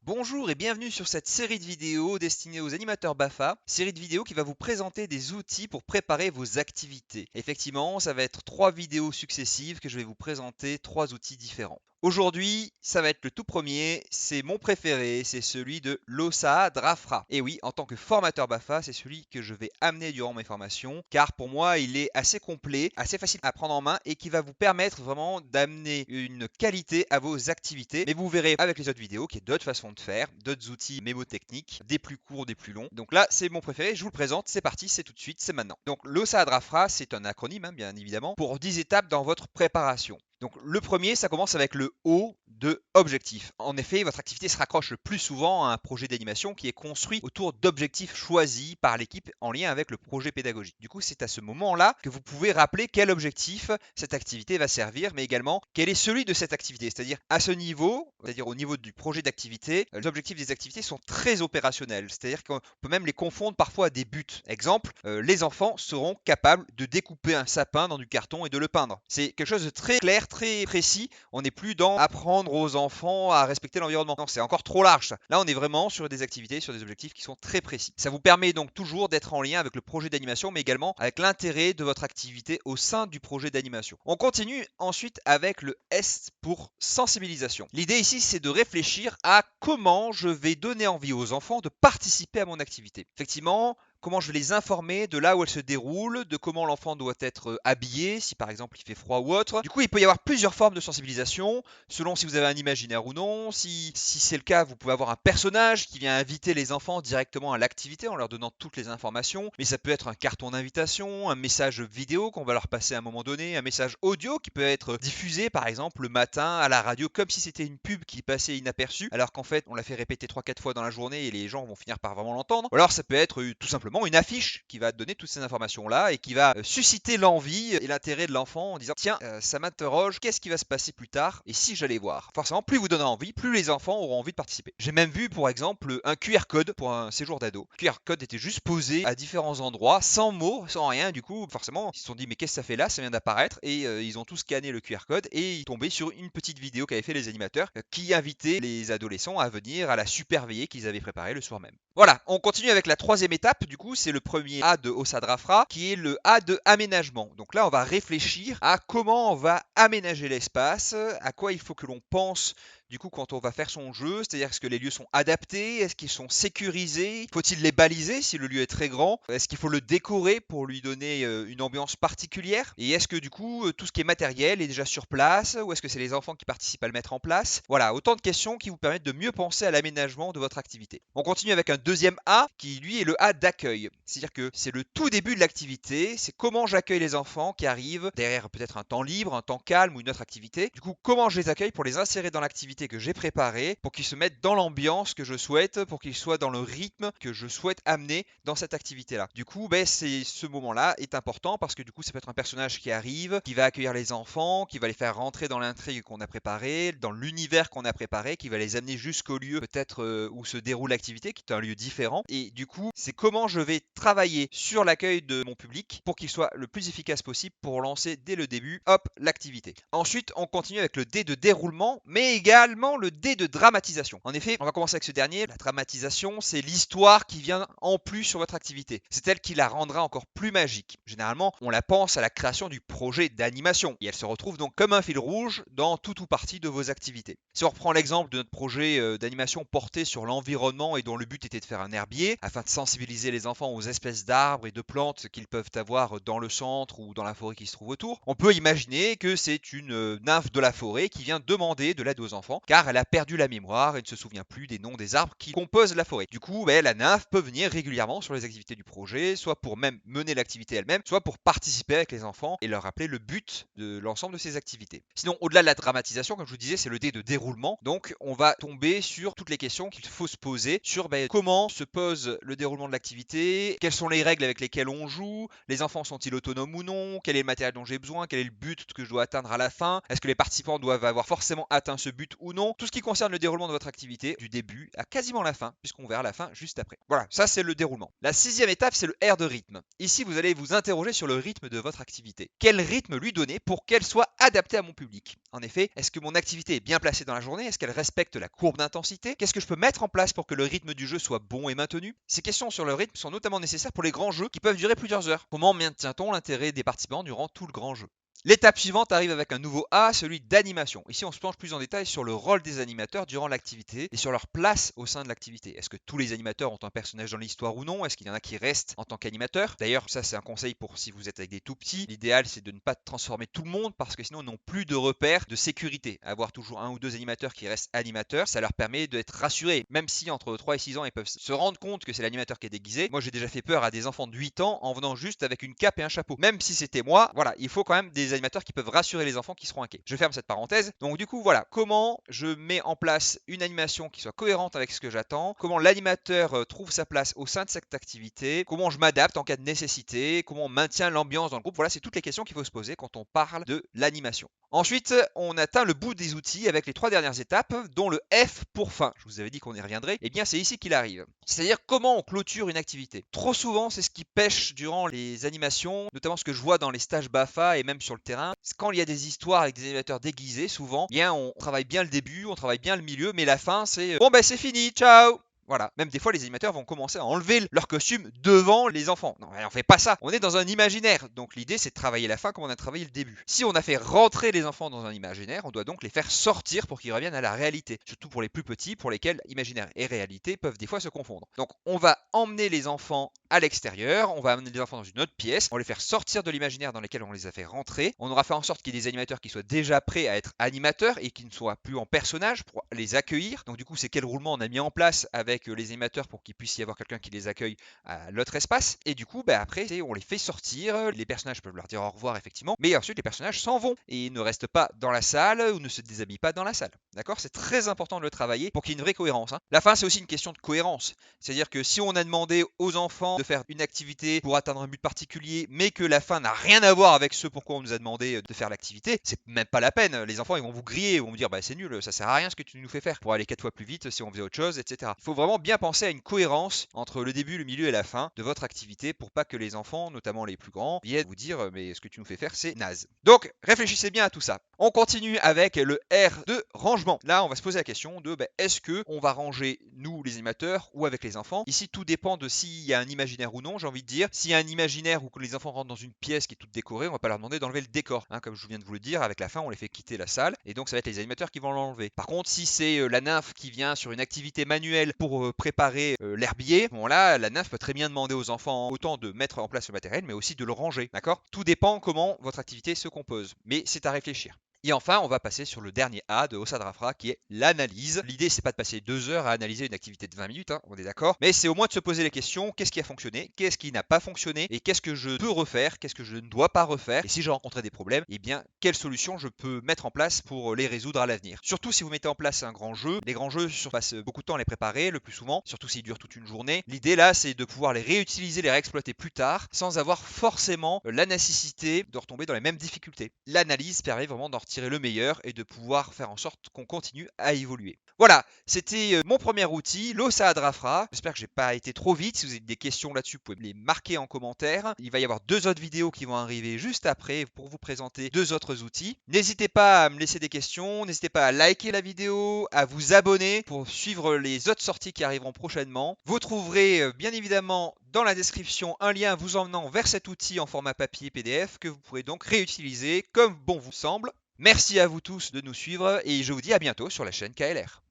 Bonjour et bienvenue sur cette série de vidéos destinée aux animateurs BAFA, série de vidéos qui va vous présenter des outils pour préparer vos activités. Effectivement, ça va être 3 vidéos successives que je vais vous présenter 3 outils différents. Aujourd'hui, ça va être le tout premier, c'est mon préféré, c'est celui de l'OSA Drafra. Et oui, en tant que formateur BAFA, c'est celui que je vais amener durant mes formations, car pour moi, il est assez complet, assez facile à prendre en main et qui va vous permettre vraiment d'amener une qualité à vos activités. Mais vous verrez avec les autres vidéos qu'il y a d'autres façons de faire, d'autres outils mémotechniques, des plus courts, des plus longs. Donc là, c'est mon préféré, je vous le présente, c'est parti, c'est tout de suite, c'est maintenant. Donc l'OSA Drafra, c'est un acronyme, bien évidemment, pour 10 étapes dans votre préparation. Donc le premier, ça commence avec le O de objectif. En effet, votre activité se raccroche le plus souvent à un projet d'animation qui est construit autour d'objectifs choisis par l'équipe en lien avec le projet pédagogique. Du coup, c'est à ce moment-là que vous pouvez rappeler quel objectif cette activité va servir, mais également quel est celui de cette activité. C'est-à-dire à ce niveau, c'est-à-dire au niveau du projet d'activité, les objectifs des activités sont très opérationnels. C'est-à-dire qu'on peut même les confondre parfois à des buts. Exemple, les enfants seront capables de découper un sapin dans du carton et de le peindre. C'est quelque chose de très clair, très précis. On n'est plus dans apprendre aux enfants à respecter l'environnement. Non, c'est encore trop large ça. Là, on est vraiment sur des activités, sur des objectifs qui sont très précis. Ça vous permet donc toujours d'être en lien avec le projet d'animation, mais également avec l'intérêt de votre activité au sein du projet d'animation. On continue ensuite avec le S pour sensibilisation. L'idée ici, c'est de réfléchir à comment je vais donner envie aux enfants de participer à mon activité. Effectivement, comment je vais les informer de là où elle se déroule, de comment l'enfant doit être habillé, si par exemple il fait froid ou autre. Du coup, il peut y avoir plusieurs formes de sensibilisation, selon si vous avez un imaginaire ou non. Si c'est le cas, vous pouvez avoir un personnage qui vient inviter les enfants directement à l'activité en leur donnant toutes les informations. Mais ça peut être un carton d'invitation, un message vidéo qu'on va leur passer à un moment donné, un message audio qui peut être diffusé par exemple le matin à la radio comme si c'était une pub qui passait inaperçue, alors qu'en fait on l'a fait répéter 3-4 fois dans la journée et les gens vont finir par vraiment l'entendre. Ou alors ça peut être tout simplement une affiche qui va donner toutes ces informations-là et qui va susciter l'envie et l'intérêt de l'enfant en disant tiens, ça m'interroge, qu'est-ce qui va se passer plus tard et si j'allais voir. Forcément, plus vous donnez envie, plus les enfants auront envie de participer. J'ai même vu, pour exemple, un QR code pour un séjour d'ado. Le QR code était juste posé à différents endroits, sans mots, sans rien. Du coup, forcément, ils se sont dit mais qu'est-ce que ça fait là? Ça vient d'apparaître et ils ont tous scanné le QR code et ils tombaient sur une petite vidéo qu'avaient fait les animateurs qui invitait les adolescents à venir à la super veillée qu'ils avaient préparée le soir même. Voilà, on continue avec la troisième étape, du coup, c'est le premier A de OSA Drafra, qui est le A de aménagement. Donc là, on va réfléchir à comment on va aménager l'espace, à quoi il faut que l'on pense du coup quand on va faire son jeu, c'est-à-dire est-ce que les lieux sont adaptés, est-ce qu'ils sont sécurisés, faut-il les baliser si le lieu est très grand, est-ce qu'il faut le décorer pour lui donner une ambiance particulière, et est-ce que du coup tout ce qui est matériel est déjà sur place, ou est-ce que c'est les enfants qui participent à le mettre en place. Voilà, autant de questions qui vous permettent de mieux penser à l'aménagement de votre activité. On continue avec un deuxième A qui lui est le A d'accueil, c'est-à-dire que c'est le tout début de l'activité, c'est comment j'accueille les enfants qui arrivent derrière peut-être un temps libre, un temps calme ou une autre activité. Du coup, comment je les accueille pour les insérer dans l'activité que j'ai préparée, pour qu'ils se mettent dans l'ambiance que je souhaite, pour qu'ils soient dans le rythme que je souhaite amener dans cette activité-là. Du coup, ce moment-là est important parce que du coup, ça peut être un personnage qui arrive, qui va accueillir les enfants, qui va les faire rentrer dans l'intrigue qu'on a préparée, dans l'univers qu'on a préparé, qui va les amener jusqu'au lieu peut-être où se déroule l'activité, qui est un lieu différent. Et du coup, c'est comment je vais travailler sur l'accueil de mon public pour qu'il soit le plus efficace possible pour lancer dès le début, hop, l'activité. Ensuite, on continue avec le dé de déroulement, mais également le dé de dramatisation. En effet, on va commencer avec ce dernier. La dramatisation, c'est l'histoire qui vient en plus sur votre activité. C'est elle qui la rendra encore plus magique. Généralement, on la pense à la création du projet d'animation et elle se retrouve donc comme un fil rouge dans tout ou partie de vos activités. Si on reprend l'exemple de notre projet d'animation porté sur l'environnement et dont le but était de faire un herbier afin de sensibiliser les enfants aux espèces d'arbres et de plantes qu'ils peuvent avoir dans le centre ou dans la forêt qui se trouve autour, on peut imaginer que c'est une nymphe de la forêt qui vient demander de l'aide aux enfants car elle a perdu la mémoire et ne se souvient plus des noms des arbres qui composent la forêt. Du coup, la nymphe peut venir régulièrement sur les activités du projet, soit pour même mener l'activité elle-même, soit pour participer avec les enfants et leur rappeler le but de l'ensemble de ces activités. Sinon, au-delà de la dramatisation, comme je vous disais, c'est le dé de déroulement. Donc, on va tomber sur toutes les questions qu'il faut se poser sur comment se pose le déroulement de l'activité, quelles sont les règles avec lesquelles on joue, les enfants sont-ils autonomes ou non, quel est le matériel dont j'ai besoin, quel est le but que je dois atteindre à la fin, est-ce que les participants doivent avoir forcément atteint ce but ou non tout ce qui concerne le déroulement de votre activité du début à quasiment la fin, puisqu'on verra la fin juste après. Voilà, ça c'est le déroulement. La 6e étape, c'est le R de rythme. Ici, vous allez vous interroger sur le rythme de votre activité. Quel rythme lui donner pour qu'elle soit adaptée à mon public? En effet, est-ce que mon activité est bien placée dans la journée? Est-ce qu'elle respecte la courbe d'intensité? Qu'est-ce que je peux mettre en place pour que le rythme du jeu soit bon et maintenu? Ces questions sur le rythme sont notamment nécessaires pour les grands jeux qui peuvent durer plusieurs heures. Comment maintient-on l'intérêt des participants durant tout le grand jeu? L'étape suivante arrive avec un nouveau A, celui d'animation. Ici, on se penche plus en détail sur le rôle des animateurs durant l'activité et sur leur place au sein de l'activité. Est-ce que tous les animateurs ont un personnage dans l'histoire ou non? Est-ce qu'il y en a qui restent en tant qu'animateurs? D'ailleurs, ça c'est un conseil pour si vous êtes avec des tout petits. L'idéal, c'est de ne pas transformer tout le monde parce que sinon, ils n'ont plus de repères de sécurité. Avoir toujours un ou deux animateurs qui restent animateurs, ça leur permet d'être rassurés. Même si entre 3 et 6 ans, ils peuvent se rendre compte que c'est l'animateur qui est déguisé. Moi, j'ai déjà fait peur à des enfants de 8 ans en venant juste avec une cape et un chapeau. Même si c'était moi, voilà, il faut quand même des animateurs qui peuvent rassurer les enfants qui seront inquiets. Je ferme cette parenthèse. Donc du coup, voilà, comment je mets en place une animation qui soit cohérente avec ce que j'attends, comment l'animateur trouve sa place au sein de cette activité, comment je m'adapte en cas de nécessité, comment on maintient l'ambiance dans le groupe. Voilà, c'est toutes les questions qu'il faut se poser quand on parle de l'animation. Ensuite, on atteint le bout des outils avec les 3 dernières étapes, dont le F pour fin. Je vous avais dit qu'on y reviendrait. Eh bien, c'est ici qu'il arrive. C'est-à-dire comment on clôture une activité. Trop souvent, c'est ce qui pêche durant les animations, notamment ce que je vois dans les stages BAFA et même sur le terrain. Quand il y a des histoires avec des animateurs déguisés, souvent, eh bien, on travaille bien le début, on travaille bien le milieu, mais la fin, c'est bon, ben c'est fini, ciao! Voilà. Même des fois, les animateurs vont commencer à enlever leur costume devant les enfants. Non, on fait pas ça. On est dans un imaginaire. Donc l'idée, c'est de travailler la fin comme on a travaillé le début. Si on a fait rentrer les enfants dans un imaginaire, on doit donc les faire sortir pour qu'ils reviennent à la réalité. Surtout pour les plus petits, pour lesquels imaginaire et réalité peuvent des fois se confondre. Donc on va emmener les enfants à l'extérieur, on va amener les enfants dans une autre pièce, on va les faire sortir de l'imaginaire dans lequel on les a fait rentrer. On aura fait en sorte qu'il y ait des animateurs qui soient déjà prêts à être animateurs et qui ne soient plus en personnage pour les accueillir. Donc du coup, c'est quel roulement on a mis en place avec les animateurs pour qu'il puisse y avoir quelqu'un qui les accueille à l'autre espace. Et du coup, après, on les fait sortir. Les personnages peuvent leur dire au revoir, effectivement. Mais ensuite, les personnages s'en vont et ne restent pas dans la salle ou ne se déshabillent pas dans la salle. D'accord? C'est très important de le travailler pour qu'il y ait une vraie cohérence. La fin, c'est aussi une question de cohérence. C'est-à-dire que si on a demandé aux enfants de faire une activité pour atteindre un but particulier, mais que la fin n'a rien à voir avec ce pourquoi on nous a demandé de faire l'activité, c'est même pas la peine. Les enfants, ils vont vous griller, ils vont vous dire, c'est nul, ça sert à rien ce que tu nous fais faire pour aller 4 fois plus vite si on faisait autre chose, etc. Il faut vraiment bien penser à une cohérence entre le début, le milieu et la fin de votre activité pour pas que les enfants, notamment les plus grands, viennent vous dire mais ce que tu nous fais faire c'est naze. Donc réfléchissez bien à tout ça. On continue avec le R de rangement. Là on va se poser la question de est-ce que on va ranger nous les animateurs ou avec les enfants? Ici tout dépend de s'il y a un imaginaire ou non, j'ai envie de dire. S'il y a un imaginaire où que les enfants rentrent dans une pièce qui est toute décorée, on va pas leur demander d'enlever le décor. Comme je viens de vous le dire, avec la fin on les fait quitter la salle et donc ça va être les animateurs qui vont l'enlever. Par contre si c'est la nymphe qui vient sur une activité manuelle pour préparer l'herbier, bon là la nymphe peut très bien demander aux enfants autant de mettre en place le matériel mais aussi de le ranger, d'accord? Tout dépend comment votre activité se compose, mais c'est à réfléchir. Et enfin, on va passer sur le dernier A de Ossa Drafra qui est l'analyse. L'idée, c'est pas de passer 2 heures à analyser une activité de 20 minutes, on est d'accord, mais c'est au moins de se poser les questions, qu'est-ce qui a fonctionné, qu'est-ce qui n'a pas fonctionné, et qu'est-ce que je peux refaire, qu'est-ce que je ne dois pas refaire, et si j'ai rencontré des problèmes, eh bien, quelles solutions je peux mettre en place pour les résoudre à l'avenir. Surtout si vous mettez en place un grand jeu, les grands jeux passent beaucoup de temps à les préparer, le plus souvent, surtout s'ils durent toute une journée. L'idée là, c'est de pouvoir les réutiliser, les réexploiter plus tard, sans avoir forcément la nécessité de retomber dans les mêmes difficultés. L'analyse permet vraiment d'en retirer le meilleur et de pouvoir faire en sorte qu'on continue à évoluer. Voilà, c'était mon premier outil, l'Ossa Drafra. J'espère que j'ai pas été trop vite. Si vous avez des questions là-dessus, vous pouvez me les marquer en commentaire. Il va y avoir 2 autres vidéos qui vont arriver juste après pour vous présenter 2 autres outils. N'hésitez pas à me laisser des questions, n'hésitez pas à liker la vidéo, à vous abonner pour suivre les autres sorties qui arriveront prochainement. Vous trouverez bien évidemment dans la description un lien vous emmenant vers cet outil en format papier PDF que vous pourrez donc réutiliser comme bon vous semble. Merci à vous tous de nous suivre et je vous dis à bientôt sur la chaîne KLR.